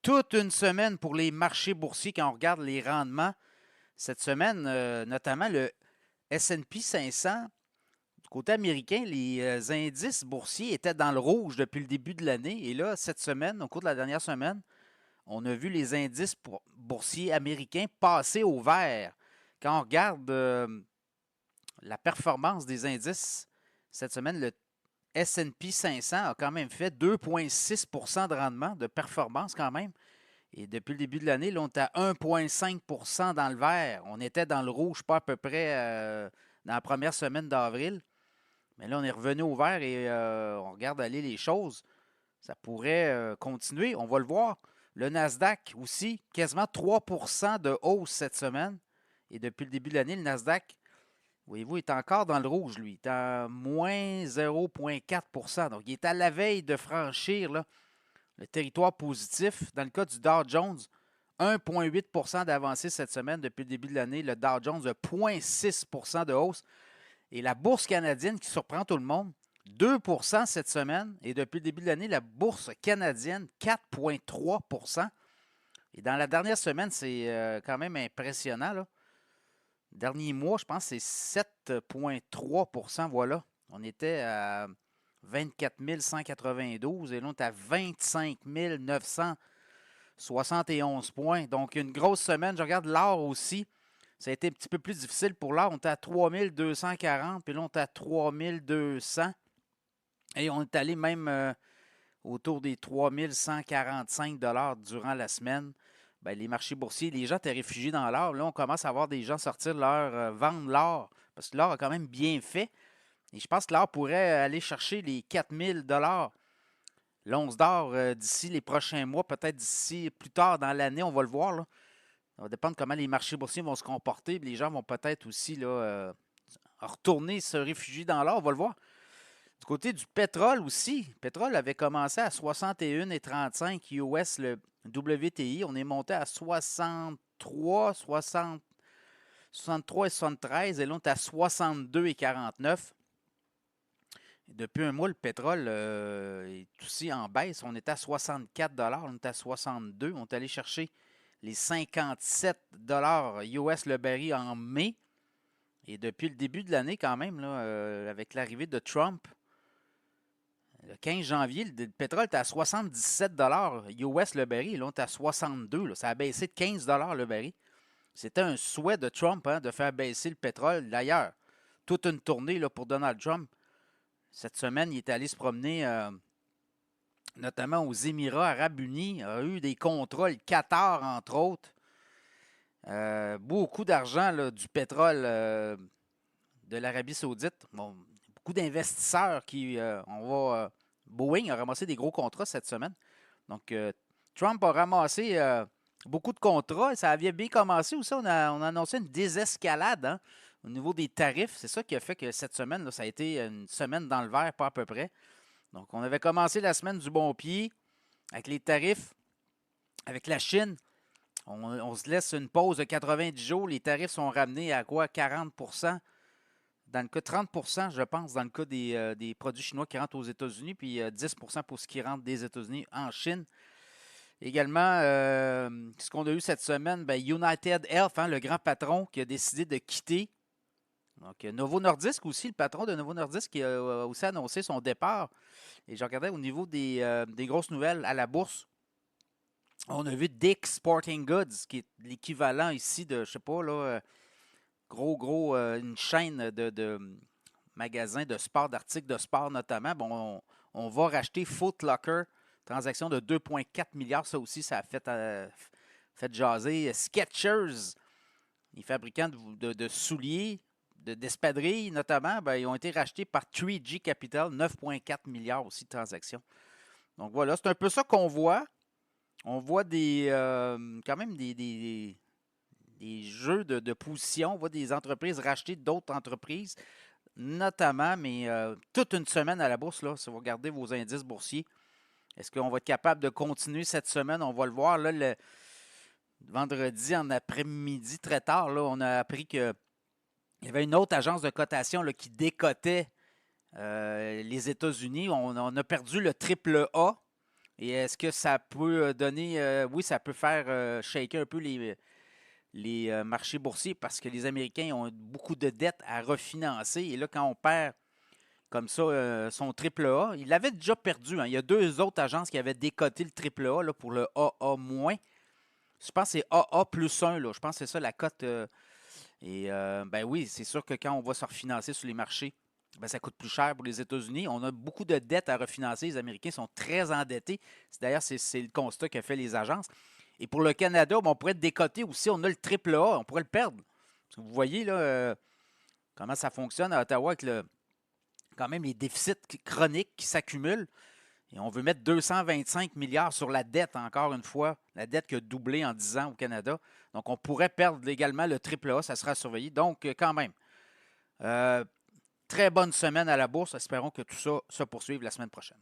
toute une semaine pour les marchés boursiers quand on regarde les rendements. Cette semaine, notamment le S&P 500, du côté américain, les indices boursiers étaient dans le rouge depuis le début de l'année. Et là, cette semaine, au cours de la dernière semaine, on a vu les indices boursiers américains passer au vert. Quand on regarde la performance des indices, cette semaine, le S&P 500 a quand même fait 2,6 de rendement de performance quand même. Et depuis le début de l'année, là, on est à 1,5 dans le vert. On était dans le rouge, pas à peu près dans la première semaine d'avril. Mais là, on est revenu au vert et on regarde aller les choses. Ça pourrait continuer, on va le voir. Le Nasdaq aussi, quasiment 3 de hausse cette semaine. Et depuis le début de l'année, le Nasdaq, voyez-vous, est encore dans le rouge, lui. Il est à moins 0,4 Donc, il est à la veille de franchir là, le territoire positif. Dans le cas du Dow Jones, 1,8 d'avancée cette semaine depuis le début de l'année. Le Dow Jones a 0,6 de hausse. Et la bourse canadienne qui surprend tout le monde, 2 cette semaine. Et depuis le début de l'année, la bourse canadienne, 4,3 Et dans la dernière semaine, c'est quand même impressionnant. Là. Dernier mois, je pense que c'est 7,3 voilà. On était à 24 192 et là, on est à 25 971 points. Donc, une grosse semaine. Je regarde l'or aussi. Ça a été un petit peu plus difficile pour l'or. On est à 3240, puis là, on est à 3200. Et on est allé même autour des 3145 durant la semaine. Ben, les marchés boursiers, les gens étaient réfugiés dans l'or. Là, on commence à voir des gens sortir vendre l'or, parce que l'or a quand même bien fait. Et je pense que l'or pourrait aller chercher les 4000 l'once d'or d'ici les prochains mois, peut-être d'ici plus tard dans l'année, on va le voir. Là. Ça va dépendre comment les marchés boursiers vont se comporter. Les gens vont peut-être aussi là, retourner se réfugier dans l'or, on va le voir. Du côté du pétrole aussi, le pétrole avait commencé à 61,35 US le WTI. On est monté à 63, 60, 63 et 73 et là on est à 62,49. Depuis un mois, le pétrole est aussi en baisse. On est à 64 on est à 62. On est allé chercher les 57 US le baril en mai. Et depuis le début de l'année, quand même, là, avec l'arrivée de Trump, le 15 janvier, le pétrole était à 77 US le baril. Là, on est à 62. Là. Ça a baissé de 15 le baril. C'était un souhait de Trump de faire baisser le pétrole. D'ailleurs, toute une tournée là, pour Donald Trump. Cette semaine, il est allé se promener notamment aux Émirats arabes unis. Il a eu des contrats, le Qatar, entre autres. Beaucoup d'argent là, du pétrole de l'Arabie saoudite. Bon, beaucoup d'investisseurs qui... Boeing a ramassé des gros contrats cette semaine. Donc, Trump a ramassé beaucoup de contrats. Ça avait bien commencé aussi. On a annoncé une désescalade hein, au niveau des tarifs. C'est ça qui a fait que cette semaine, là, ça a été une semaine dans le vert, pas à peu près. Donc, on avait commencé la semaine du bon pied avec les tarifs, avec la Chine. On se laisse une pause de 90 jours. Les tarifs sont ramenés à quoi? 40 dans le cas 30 je pense, dans le cas des produits chinois qui rentrent aux États-Unis, puis 10 pour ce qui rentre des États-Unis en Chine. Également, ce qu'on a eu cette semaine, ben United Health, hein, le grand patron qui a décidé de quitter. Donc, Novo Nordisk aussi, le patron de Novo Nordisk qui a aussi annoncé son départ. Et je regardais au niveau des grosses nouvelles à la bourse. On a vu Dick's Sporting Goods, qui est l'équivalent ici de, je sais pas, là, une chaîne de magasins de sport, d'articles de sport notamment. Bon, on va racheter Foot Locker, transaction de 2,4 milliards. Ça aussi, ça a fait jaser. Skechers, les fabricants de souliers, d'espadrilles notamment, ben, ils ont été rachetés par 3G Capital, 9,4 milliards aussi de transactions. Donc voilà, c'est un peu ça qu'on voit. On voit quand même des jeux de position. On voit des entreprises racheter d'autres entreprises, notamment, mais toute une semaine à la bourse, là, si vous regardez vos indices boursiers. Est-ce qu'on va être capable de continuer cette semaine? On va le voir. Là, le vendredi en après-midi, très tard, là, on a appris qu'il y avait une autre agence de cotation là, qui décotait les États-Unis. On a perdu le triple A. Et est-ce que ça peut donner, oui, ça peut faire shaker un peu les marchés boursiers parce que les Américains ont beaucoup de dettes à refinancer. Et là, quand on perd comme ça son triple A, il l'avait déjà perdu, hein. Il y a deux autres agences qui avaient décoté le triple A là, pour le AA-. Je pense que c'est AA plus 1. Là. Je pense que c'est ça la cote. Ben oui, c'est sûr que quand on va se refinancer sur les marchés, ben ça coûte plus cher pour les États-Unis. On a beaucoup de dettes à refinancer. Les Américains sont très endettés. D'ailleurs, c'est le constat qu'a fait les agences. Et pour le Canada, ben, on pourrait décoter aussi. On a le triple A, on pourrait le perdre. Parce que vous voyez là, comment ça fonctionne à Ottawa avec quand même les déficits chroniques qui s'accumulent. Et on veut mettre 225 milliards sur la dette, encore une fois. La dette qui a doublé en 10 ans au Canada. Donc, on pourrait perdre également le triple A. Ça sera surveillé. Donc, quand même, euh, très bonne semaine à la bourse. Espérons que tout ça se poursuive la semaine prochaine.